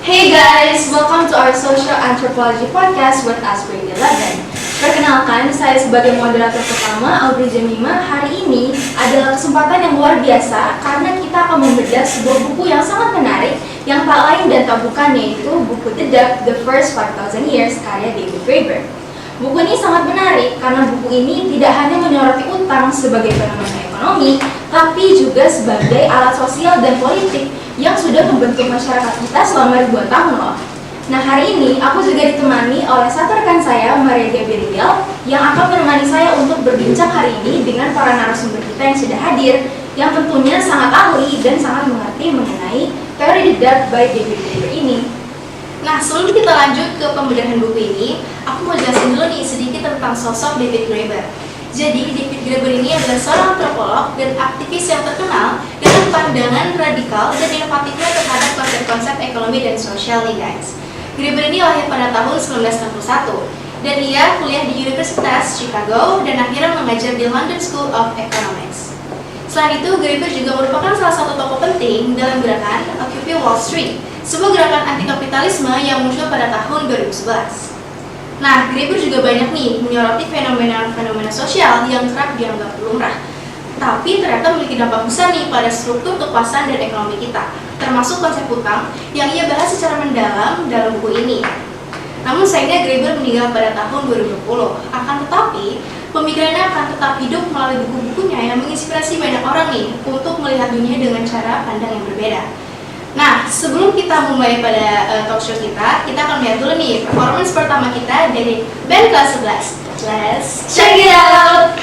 Hey guys, welcome to our Social Anthropology Podcast with us Grade 11. Perkenalkan, saya sebagai moderator pertama, Audrey Jemima. Hari ini adalah kesempatan yang luar biasa karena kita akan membedah sebuah buku yang sangat menarik yang tak lain dan tak bukan yaitu buku The Debt, The First 5,000 Years karya David Graeber. Buku ini sangat menarik karena buku ini tidak hanya menyoroti utang sebagai fenomena ekonomi, tapi juga sebagai alat sosial dan politik yang sudah membentuk masyarakat kita selama ribuan tahun loh. Nah, hari ini aku juga ditemani oleh satu rekan saya, Maria Gabriel, yang akan menemani saya untuk berbincang hari ini dengan para narasumber kita yang sudah hadir, yang tentunya sangat ahli dan sangat mengerti mengenai teori The Debt by David Graeber ini. Nah, sebelum kita lanjut ke pembedahan buku ini, aku mau jelasin dulu nih sedikit tentang sosok David Graeber. Jadi, David Graeber ini adalah seorang antropolog dan aktivis yang terkenal dengan pandangan radikal dan inovatifnya terhadap konsep-konsep ekonomi dan sosial nih guys. Graeber ini lahir pada tahun 1961 dan ia kuliah di Universitas Chicago dan akhirnya mengajar di London School of Economics. Selain itu, Graeber juga merupakan salah satu tokoh penting dalam gerakan Occupy Wall Street, sebuah gerakan anti kapitalisme yang muncul pada tahun 2011. Nah, Graeber juga banyak nih menyoroti fenomena-fenomena sosial yang kerap dianggap lumrah, tapi ternyata memiliki dampak besar nih pada struktur kekuasaan dan ekonomi kita, termasuk konsep utang yang ia bahas secara mendalam dalam buku ini. Namun sayangnya Graeber meninggal pada tahun 2020, akan tetapi pemikirannya akan tetap hidup melalui buku-bukunya yang menginspirasi banyak orang nih untuk melihat dunia dengan cara pandang yang berbeda. Nah, sebelum kita mulai pada talk show kita akan lihat dulu nih performance pertama kita dari band kelas 11. Let's check it out!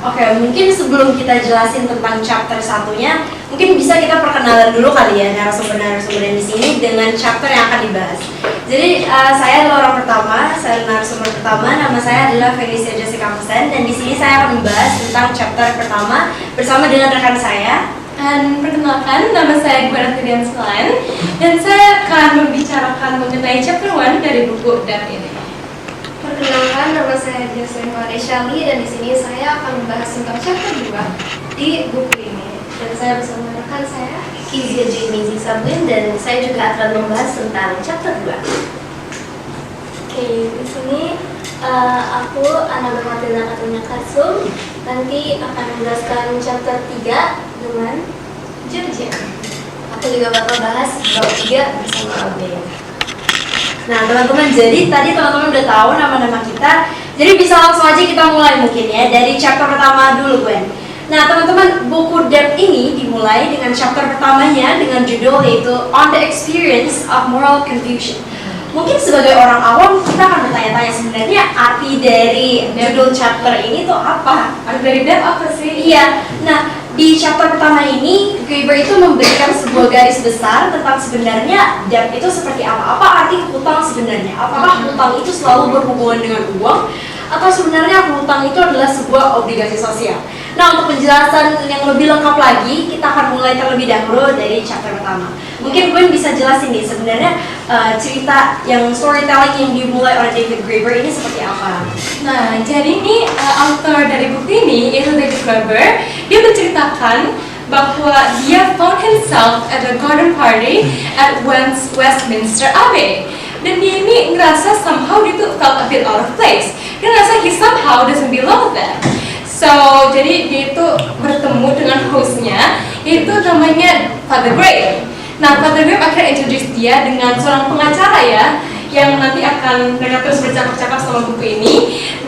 Oke, mungkin sebelum kita jelasin tentang chapter satunya, mungkin bisa kita perkenalan dulu kali ya narasumber-narasumber di sini dengan chapter yang akan dibahas. Jadi saya adalah orang pertama, saya narasumber pertama, nama saya adalah Felicia Jessica Mesen, dan di sini saya akan membahas tentang chapter pertama bersama dengan rekan saya. Dan perkenalkan, nama saya Gwen Fidian Selain, dan saya akan membicarakan mengenai chapter 1 dari buku Debt ini. Perkenalkan, nama saya Josefa Reshali dan di sini saya akan membahas tentang chapter 2 di buku ini. Dan saya bersama rekan saya. Kizia Jaimizi Sablin, dan saya juga akan membahas tentang chapter 2. Oke, di sini aku Ana Bermatina Katunya Kasum nanti akan menjelaskan chapter 3 dengan Georgia. Aku juga bakal bahas bab 3 bersama Albea. Nah teman-teman, jadi tadi teman-teman udah tahu nama-nama kita. Jadi bisa langsung aja kita mulai mungkin ya dari chapter pertama dulu, Gwen. Nah teman-teman, buku Depth ini dimulai dengan chapter pertamanya dengan judul yaitu On the Experience of Moral Confusion. Mungkin sebagai orang awam kita akan bertanya-tanya sebenarnya arti dari judul chapter ini tuh apa? Arti dari depth apa sih? Iya, nah di chapter pertama ini Graeber itu memberikan sebuah garis besar tentang sebenarnya debt itu seperti apa. Apa arti hutang sebenarnya? Apakah hutang itu selalu berhubungan dengan uang? Atau sebenarnya hutang itu adalah sebuah obligasi sosial? Nah, untuk penjelasan yang lebih lengkap lagi, kita akan mulai terlebih dahulu dari chapter pertama. Mungkin Gwen bisa jelasin nih sebenarnya cerita yang storytelling yang dimulai oleh David Graeber ini seperti apa? Nah, jadi ini author dari buku ini, yaitu David Graeber, dia menceritakan bahwa dia found himself at a garden party at Westminster Abbey. Dan dia ini ngerasa somehow dia tuh felt a bit out of place. Dia ngerasa he somehow doesn't belong there. So, jadi dia itu bertemu dengan hostnya, yaitu namanya Father Grape. Nah, Father Grape akhirnya introduce dia dengan seorang pengacara ya, yang nanti akan mereka terus bercakap-cakap selama buku ini.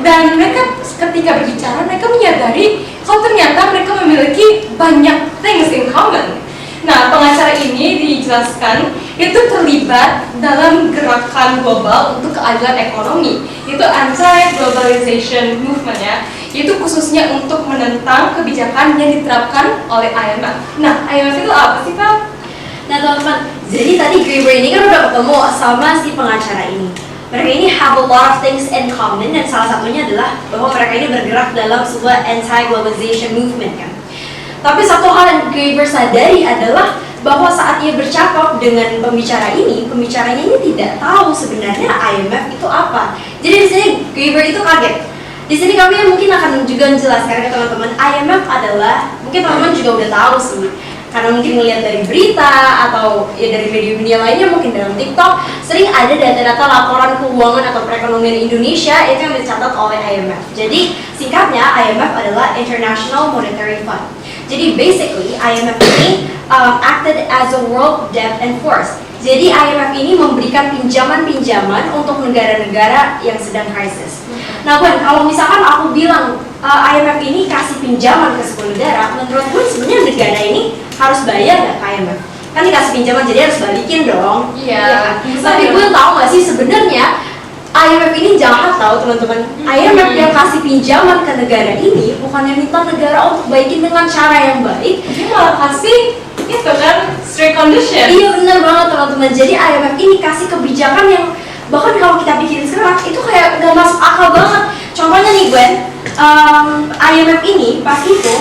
Dan mereka ketika berbicara, mereka menyadari kalau ternyata mereka memiliki banyak things in common. Nah, pengacara ini dijelaskan itu terlibat dalam gerakan global untuk keadilan ekonomi, yaitu anti-globalization movement ya, yaitu khususnya untuk menentang kebijakan yang diterapkan oleh IMF. Nah, IMF itu apa sih, Pak? Nah teman-teman, jadi tadi Graeber ini kan udah ketemu sama si pengacara ini. Mereka ini have a lot of things in common, dan salah satunya adalah bahwa mereka ini bergerak dalam sebuah anti-globalization movement kan. Tapi satu hal yang Graeber sadari adalah bahwa saat ia bercakap dengan pembicaranya ini tidak tahu sebenarnya IMF itu apa. Jadi di sini Graeber itu kaget. Di sini kami mungkin akan juga menjelaskan ke teman-teman, IMF adalah, mungkin teman-teman juga udah tahu sih, karena mungkin melihat dari berita atau ya dari media-media lainnya, mungkin dalam TikTok sering ada data-data laporan keuangan atau perekonomian Indonesia itu yang dicatat oleh IMF. Jadi singkatnya IMF adalah International Monetary Fund. Jadi basically IMF ini acted as a world debt enforcer. Jadi IMF ini memberikan pinjaman-pinjaman untuk negara-negara yang sedang krisis. Nah Gwen, kalau misalkan aku bilang IMF ini kasih pinjaman ke sebuah negara, menurut gue sebenarnya negara ini harus bayar nggak ke IMF? Kan dikasih pinjaman jadi harus balikin dong. Iya. Kan? Tapi gue tahu nggak sih sebenarnya IMF ini jahat tahu teman-teman. IMF yang kasih pinjaman ke negara ini bukannya minta negara untuk baikin dengan cara yang baik, Dia malah kasih itu kan strict condition. iya benar banget teman-teman. Jadi IMF ini kasih kebijakan yang bahkan kalau kita pikirin sekarang itu kayak nggak masuk akal banget. Contohnya nih Gwen, IMF ini pas itu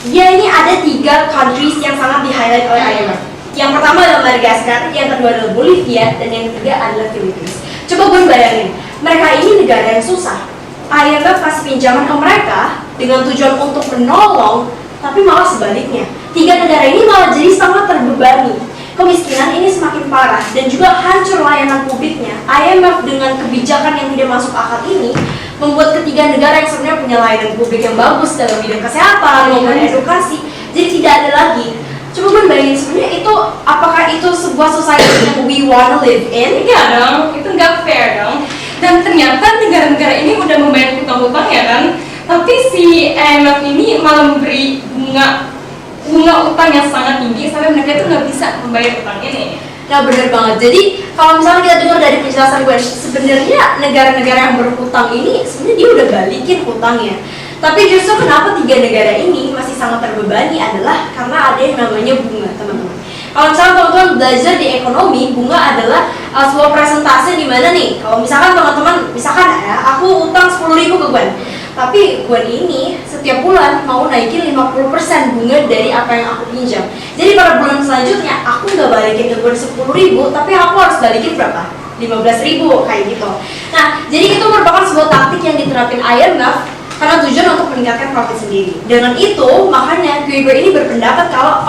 dia ini ada 3 countries yang sangat di-highlight oleh IMF. Yang pertama adalah Madagascar, yang kedua adalah Bolivia, dan yang ketiga adalah Philippines. Coba Gwen bayangin, mereka ini negara yang susah. IMF kasih pinjaman ke mereka dengan tujuan untuk menolong, tapi malah sebaliknya. 3 negara ini malah jadi sangat terbebani. Kemiskinan ini semakin parah dan juga hancur layanan publiknya. IMF dengan kebijakan yang tidak masuk akal ini membuat ketiga negara yang sebenarnya punya layanan publik yang bagus dalam bidang kesehatan maupun edukasi jadi tidak ada lagi. Coba Bun bayangin sebenarnya itu, apakah itu sebuah society yang we wanna live in? Enggak dong, itu nggak fair dong. Dan ternyata negara-negara ini udah membayar hutang-hutang ya kan, tapi si IMF ini malah memberi bunga utang yang sangat tinggi sampai mereka itu nggak bisa membayar utang ini. Nah bener banget. Jadi kalau misalnya kita dengar dari penjelasan gue, sebenarnya negara-negara yang berhutang ini sebenarnya dia udah balikin hutangnya. Tapi justru kenapa 3 negara ini masih sangat terbebani adalah karena ada yang namanya bunga, teman-teman. Kalau misalnya teman-teman belajar di ekonomi, bunga adalah sebuah presentasi di mana nih? Kalau misalkan teman-teman, misalkan ya, aku utang 10.000 ke Gwen, tapi Gwen ini setiap bulan mau naikin 50% bunga dari apa yang aku pinjam. Jadi pada bulan selanjutnya aku nggak balikin ke Gwen 10.000, tapi aku harus balikin berapa? 15.000 kayak gitu. Nah, jadi itu merupakan sebuah taktik yang diterapin IMF karena tujuan untuk meningkatkan profit sendiri. Dengan itu, makanya Graeber ini berpendapat kalau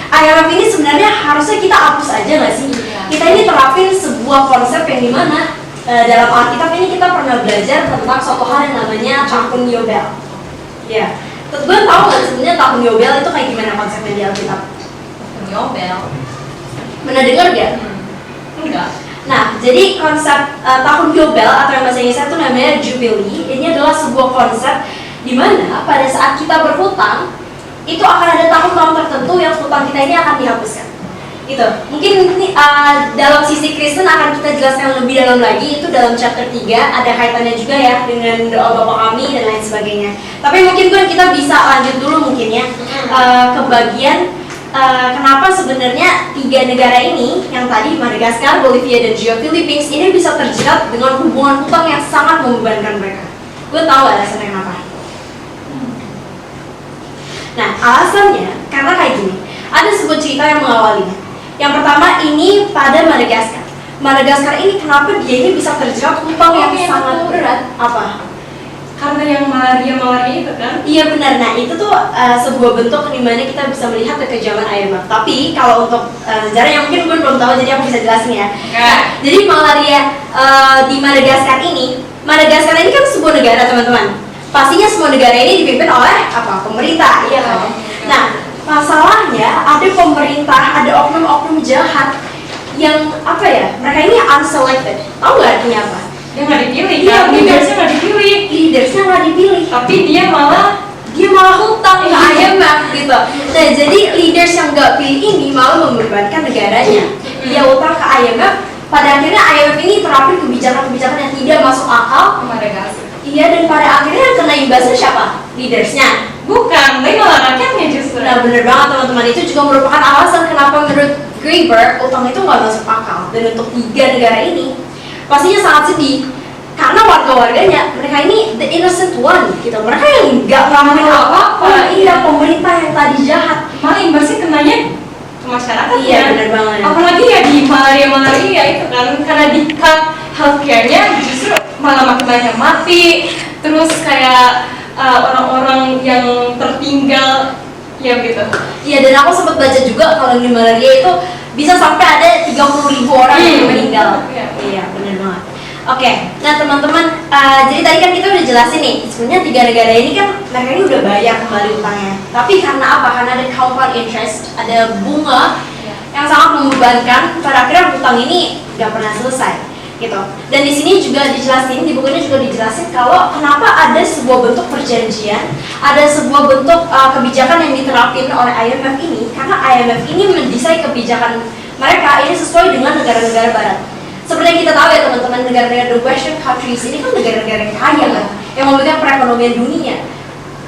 IMF ini sebenarnya harusnya kita hapus aja nggak sih? Kita ini terapin sebuah konsep yang dimana dalam Alkitab ini kita pernah belajar tentang suatu hal yang namanya tahun Yobel. Ya, teman-teman tahu nggak sebenarnya tahun Yobel itu kayak gimana konsepnya di Alkitab? Yobel. Pernah dengar nggak? Enggak. Nah, jadi konsep tahun Yobel atau yang bahasa Inggrisnya itu namanya Jubilee. Ini adalah sebuah konsep di mana pada saat kita berhutang itu akan ada tahun-tahun tertentu yang hutang kita ini akan dihapuskan. Gitu. Mungkin ini dalam sisi Kristen akan kita jelaskan lebih dalam lagi, itu dalam chapter 3 ada kaitannya juga ya dengan doa Bapa kami dan lain sebagainya. Tapi mungkin kita bisa lanjut dulu mungkin ya ke bagian kenapa sebenarnya 3 negara ini yang tadi Madagaskar, Bolivia dan juga Philippines ini bisa terjerat dengan hubungan hutang yang sangat membebankan mereka. Gue tahu alasannya kenapa. Nah, alasannya karena kayak gini. Ada sebuah cerita yang mengawalinya. Yang pertama ini pada Madagaskar. Madagaskar ini kenapa dia ini bisa terjerat hutang yang sangat berat? Apa? Karena yang malaria itu kan? Iya benar. Nah itu tuh sebuah bentuk dimana kita bisa melihat kekejaman IMF. Tapi kalau untuk sejarah yang mungkin gue belum tahu, jadi aku bisa jelasin ya. Nah, jadi malaria di Madagaskar ini kan sebuah negara teman-teman. Pastinya semua negara ini dipimpin oleh apa? Pemerintah, iya kan? Nah masalahnya ada pemerintah, ada oknum-oknum jahat yang apa ya? Mereka ini unselected. Tahu nggak artinya apa? Dia nggak dipilih. Iya, kan? Leadersnya nggak dipilih. Leadersnya nggak dipilih. Tapi dia malah hutang ke IMF gitu. Nah jadi leaders yang nggak pilih ini malah membebankan negaranya. Dia utang ke IMF. Pada akhirnya IMF ini terapin kebijakan-kebijakan yang tidak masuk akal. Madagaskar. Iya, dan pada akhirnya yang kena imbasnya siapa? Leadersnya. Bukan, tapi malah rakyatnya justru. Nah bener banget teman-teman, itu juga merupakan alasan kenapa menurut Graeber utang itu nggak masuk akal. Dan untuk 3 negara ini pastinya sangat sedih karena warga-warganya mereka ini the innocent one gitu. Mereka yang nggak ngelakuin apa-apa. Iya, pemerintah yang tadi jahat. Malah imbasnya kenanya ke masyarakat. Iya bener banget. Apalagi ya di malaria itu kan, karena di cut healthcare-nya justru malah makin banyak mati. Terus kayak orang-orang yang tertinggal ya gitu. Iya, dan aku sempat baca juga kalau di malaria itu bisa sampai ada 30.000 orang yang meninggal. Iya bener banget. Oke, nah teman-teman, jadi tadi kan kita udah jelasin nih, sebenarnya 3 negara ini kan mereka ini udah bayar kembali utangnya. Tapi karena apa? Karena ada compound interest, ada bunga yang sangat membebankan. Pada akhirnya utang ini nggak pernah selesai, gitu. Dan di sini juga dijelasin, di bukunya juga dijelasin kalau kenapa ada sebuah bentuk perjanjian, ada sebuah bentuk kebijakan yang diterapin oleh IMF ini, karena IMF ini mendesain kebijakan mereka ini sesuai dengan negara-negara barat. Seperti yang kita tahu ya teman-teman, negara-negara the Western countries ini kan negara-negara yang kaya kan, yang memegang perekonomian dunia.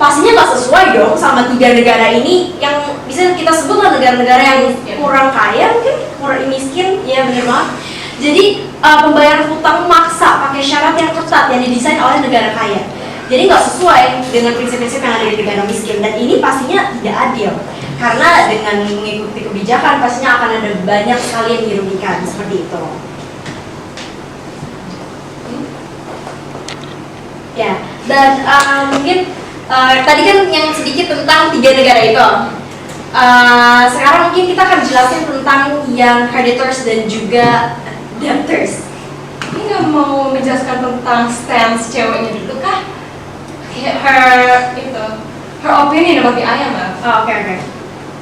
Pastinya nggak sesuai dong sama 3 negara ini yang bisa kita sebut negara-negara yang kurang kaya, mungkin kurang miskin, ya bener banget. Jadi pembayaran hutang maksa pakai syarat yang ketat yang didesain oleh negara kaya. Jadi nggak sesuai dengan prinsip-prinsip yang ada di negara miskin, dan ini pastinya tidak adil. Karena dengan mengikuti kebijakan pastinya akan ada banyak sekali yang dirugikan seperti itu. Ya, dan mungkin tadi kan yang sedikit tentang 3 negara itu. Sekarang mungkin kita akan jelasin tentang yang creditors dan juga debtors. Ini nggak mau menjelaskan tentang stance ceweknya dulu kah? Her opinion about the IMF. Oke.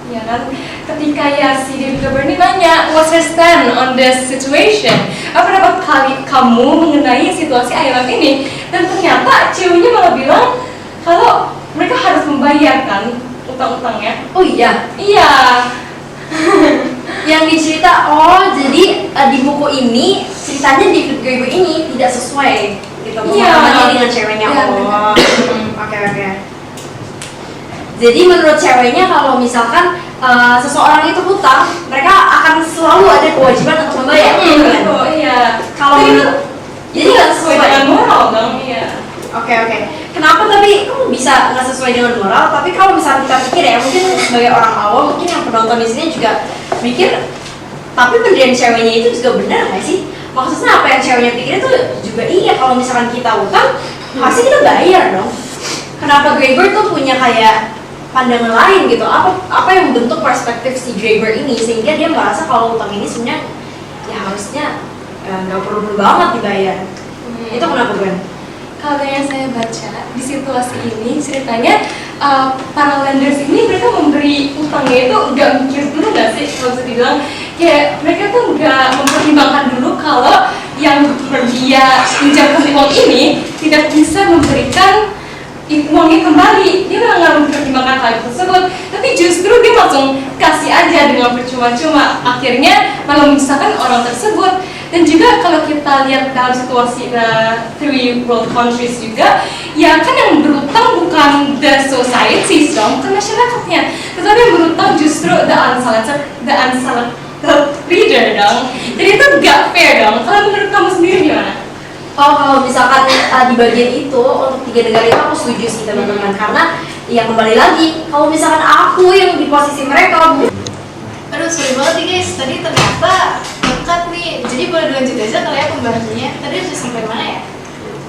Ya kan, ketika ya si David Graeber ini nanya what's her stand on this situation, apa pendapat kamu mengenai situasi IMF ini, dan ternyata ceweknya malah bilang kalau mereka harus membayarkan utang-utangnya. Oh iya? Iya. Yang dicerita, jadi di buku ini ceritanya David Graeber ini tidak sesuai gitu pemahamannya dengan ceweknya. Oke. Jadi menurut ceweknya kalau misalkan seseorang itu hutang, mereka akan selalu ada kewajiban untuk membayar. Oh iya. Kalau jadi nggak sesuai dengan moral dong. Iya. Oke. Kenapa tapi kamu bisa nggak sesuai dengan moral? Tapi kalau misalnya kita pikir ya, mungkin sebagai orang awam, mungkin yang penonton di sini juga mikir, tapi pendirian ceweknya itu juga benar nggak sih? Maksudnya apa yang ceweknya pikir itu juga iya. Kalau misalkan kita utang, pasti kita bayar dong. kenapa Graeber tuh punya kayak pandangan lain gitu, apa yang membentuk perspektif si Graeber ini sehingga dia merasa kalau utang ini sebenarnya ya harusnya nggak perlu banget dibayar. Itu kenapa Gwen? Kalau yang saya baca di situasi ini ceritanya para lenders ini mereka memberi utangnya itu nggak mikir dulu nggak sih, kalau bisa dibilang kayak mereka tuh nggak mempertimbangkan dulu kalau yang dia pinjamkan uang ini tidak bisa memberikan uangnya kembali. Dia nggak mempertimbangkan hal tersebut, tapi justru dia langsung kasih aja dengan percuma-cuma, akhirnya malah menyusahkan orang tersebut. Dan juga kalau kita lihat dalam situasi three world countries juga, ya kan yang berutang bukan the society dong, bukan masyarakatnya, tetapi yang berutang justru the unselected reader dong. Jadi itu gak fair dong. Kalau menurut kamu sendiri gimana? Kalau misalkan di bagian itu untuk 3 negara itu aku setuju sih teman-teman, karena ya kembali lagi kalau misalkan aku yang di posisi mereka, Aduh, sorry banget nih guys, tadi ternyata dekat nih. Jadi boleh dilanjut aja kali ya pembahasannya. Tadi udah sampai mana ya?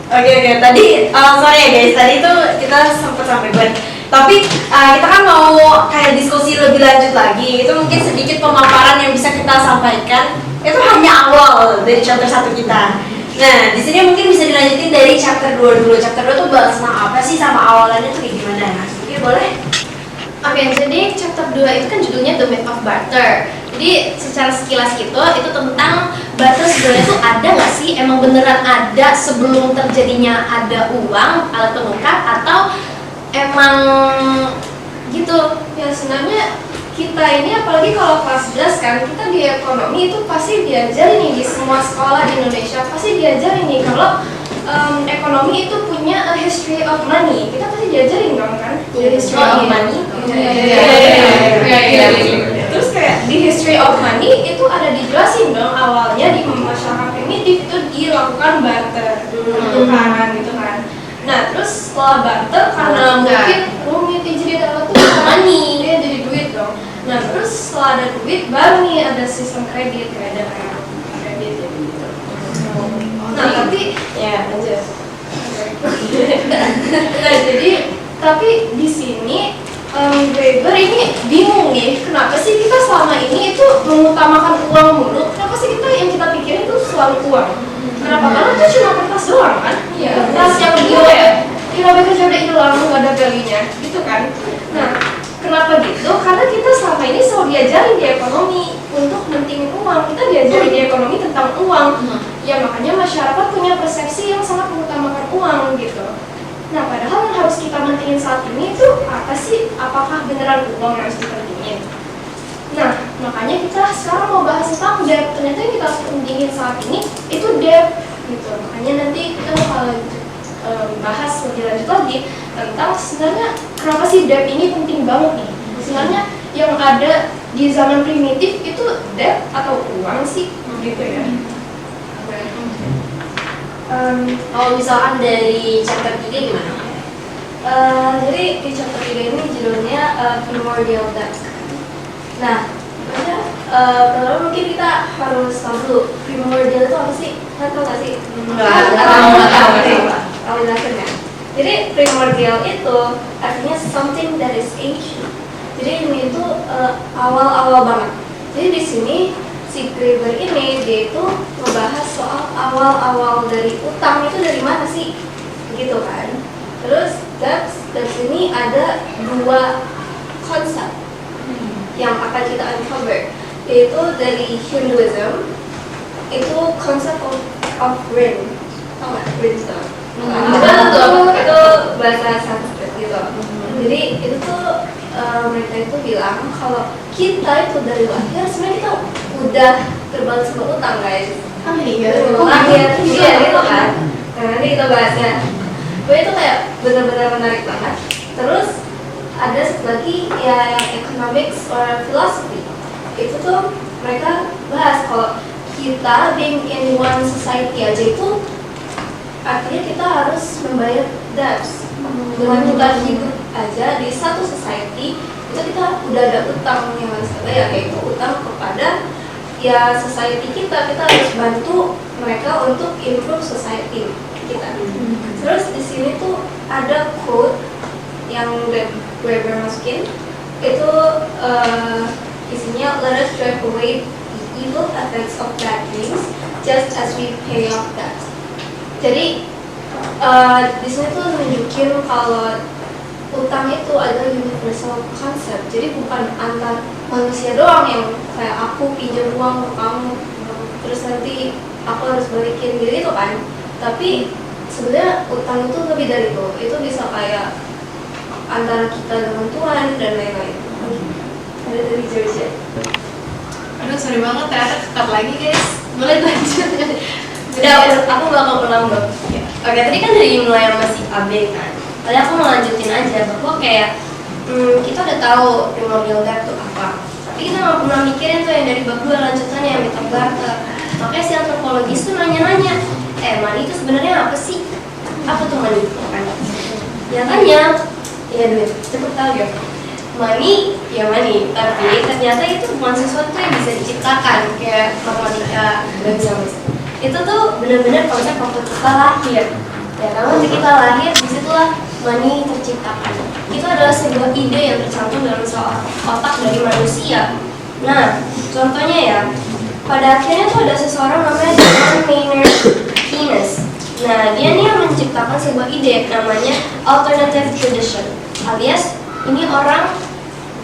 Oke, tadi sorry ya guys, tadi itu kita sempat sampai Gwen. Tapi kita kan mau kayak diskusi lebih lanjut lagi. Itu mungkin sedikit pemaparan yang bisa kita sampaikan. Itu hanya awal dari chapter 1 kita. Nah, di sini mungkin bisa dilanjutin dari chapter 2 dulu. Chapter 2 tuh bahas tentang apa sih, sama awalannya tuh kayak gimana? Oke, boleh? Oke, jadi chapter 2 itu kan judulnya The Myth of Barter. Jadi secara sekilas gitu, itu tentang barter sebenarnya tuh ada nggak sih? Emang beneran ada sebelum terjadinya ada uang, alat penukar, atau emang gitu? Ya sebenarnya kita ini apalagi kalau kelas 11 kan, kita di ekonomi itu pasti diajarin nih di semua sekolah di Indonesia, pasti diajarin nih kalau ekonomi itu punya a history of money. Kita pasti diajarin dong kan, the history of money. Terus kayak di history of money itu ada dijelasin dong awalnya di masyarakat primitif itu dilakukan barter, tukaran gitu kan. Nah terus setelah barter karena mungkin rumit jadi dapat tuh money, dia jadi duit dong. Nah terus setelah ada duit baru nih ada sistem kredit, kayak ada kredit gitu. Nah tapi ya lanjut. Nah jadi tapi di sini Graeber ini bingung nih, kenapa sih kita selama ini itu mengutamakan uang mulu? Kenapa sih kita yang kita pikirin tuh selalu uang? Kenapa? Karena itu cuma kertas doang kan? Iya. Kertas yang kilometer kerja udah hilang, nggak ada value-nya, gitu kan? Nah, kenapa gitu? Karena kita selama ini selalu diajarin di ekonomi untuk mentingin uang. Kita diajarin di ekonomi tentang uang. Ya makanya masyarakat punya persepsi yang sangat mengutamakan uang gitu. Nah, padahal yang harus kita mentingin saat ini itu apa sih? Apakah beneran uang yang harus dipentingin? Nah, makanya kita sekarang mau bahas tentang debt. Ternyata yang kita harus pentingin saat ini itu debt gitu. Makanya nanti kita bakal bahas lebih lanjut lagi tentang sebenarnya kenapa sih debt ini penting banget nih. Sebenarnya yang ada di zaman primitif itu debt atau uang sih gitu ya. Kalau misalkan dari chapter 3 gimana? Jadi di chapter 3 ini judulnya Primordial Debt. Nah, pertama mungkin kita harus tahu dulu primordial itu apa sih? Tahu nggak sih? Tahu jelasin ya. Jadi primordial itu artinya something that is ancient. Jadi ini itu awal-awal banget. Jadi di sini si Graeber ini dia itu ngebahas soal awal-awal dari utang itu dari mana sih, gitu kan? Terus dari sini ada 2 konsep yang akan kita uncover, yaitu dari Hinduism itu konsep of rin, tau nggak rin tuh? Itu bahasa Sanskrit gitu. Jadi itu tuh mereka itu bilang kalau kita itu dari lahir sebenarnya kita udah terbalut sama utang guys. Lahir iya gitu kan. Nah nanti kita bahasnya. Itu kayak benar-benar menarik banget. Terus ada satu lagi ya yang economics or philosophy. Itu tuh mereka bahas kalau kita being in one society aja itu artinya kita harus membayar debts. Dengan kita hidup aja di satu society itu kita udah ada utang yang harus kita bayar, yaitu utang kepada ya society kita harus bantu mereka untuk improve society kita. Terus di sini tuh ada quote yang Weber masukin itu isinya let us drive away the evil effects of bad things just as we pay off debt. Jadi di sini tuh nunjukin kalau utang itu adalah universal concept. Jadi bukan antar manusia doang yang kayak aku pinjam uang ke kamu terus nanti aku harus balikin gitu kan. Tapi sebenarnya utang itu lebih dari itu. Itu bisa kayak antara kita dengan Tuhan dan lain-lain. Ada dari Georgia. Aduh, sorry banget, ternyata kekat lagi guys. Boleh lanjut. Udah, aku bakal ulang dong. Oke, tadi kan dari mulai sama si AB kan. Tadi aku mau lanjutin aja bahwa kayak kita udah tahu primordial debt itu apa. Tapi kita nggak pernah mikirin tuh yang dari bab 2 lanjutannya yang meta barter. Makanya si antropologis tuh nanya-nanya, money itu sebenarnya apa sih? Apa tuh money? Kan? Nyatanya, ya duit, cepet tahu ya. Money, ya money, tapi ternyata itu bukan sesuatu yang bisa diciptakan kayak matematika, biologi. Itu tuh benar-benar konsep waktu kita lahir. Ya kan waktu kita lahir, disitulah money terciptakan. Itu adalah sebuah ide yang tercantum dalam otak dari manusia. Nah, contohnya ya, pada akhirnya tuh ada seseorang namanya John Maynard Keynes. Nah, dia nih yang menciptakan sebuah ide namanya alternative tradition, alias ini orang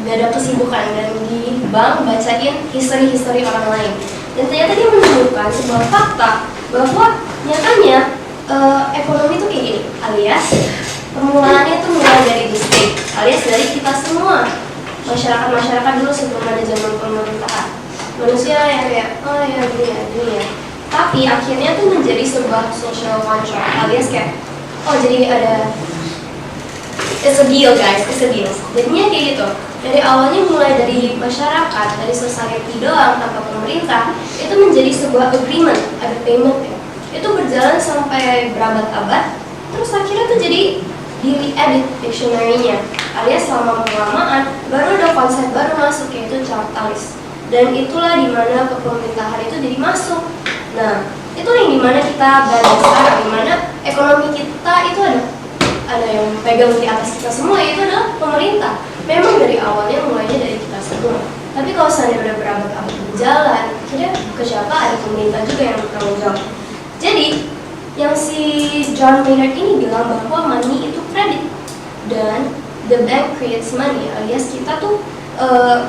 gak ada kesibukan dan di bank bacain history orang lain. Dan ternyata dia menemukan sebuah fakta bahwa nyatanya ekonomi itu kayak gini, alias permulaannya itu mulai dari the state, alias dari kita semua masyarakat dulu sebelum ada zaman pemerintahan. Manusia yang kayak oh ya gini ya. Tapi akhirnya tuh menjadi sebuah social contract, alias kayak oh jadi ada it's a deal guys, it's a deal. Jadinya kayak gitu. Dari awalnya mulai dari masyarakat, dari society doang tanpa pemerintah, itu menjadi sebuah agreement, ada payment ya. Itu berjalan sampai berabad-abad, terus akhirnya tuh jadi di-edit dictionary-nya. Alias selama kelamaan baru ada konsep baru masuk yaitu capitalis. Dan itulah dimana kepemerintahan itu jadi masuk. Nah, itu yang dimana kita berada sekarang, dimana ekonomi kita itu ada yang pegang di atas kita semua, yaitu adalah pemerintah. Memang dari awalnya mulainya dari kita semua. Tapi kalau seandainya udah berabad-abad berjalan, akhirnya ke siapa ada pemerintah juga yang bertanggung jawab. Jadi, yang si John Maynard ini bilang bahwa money itu kredit dan the bank creates money, alias kita tuh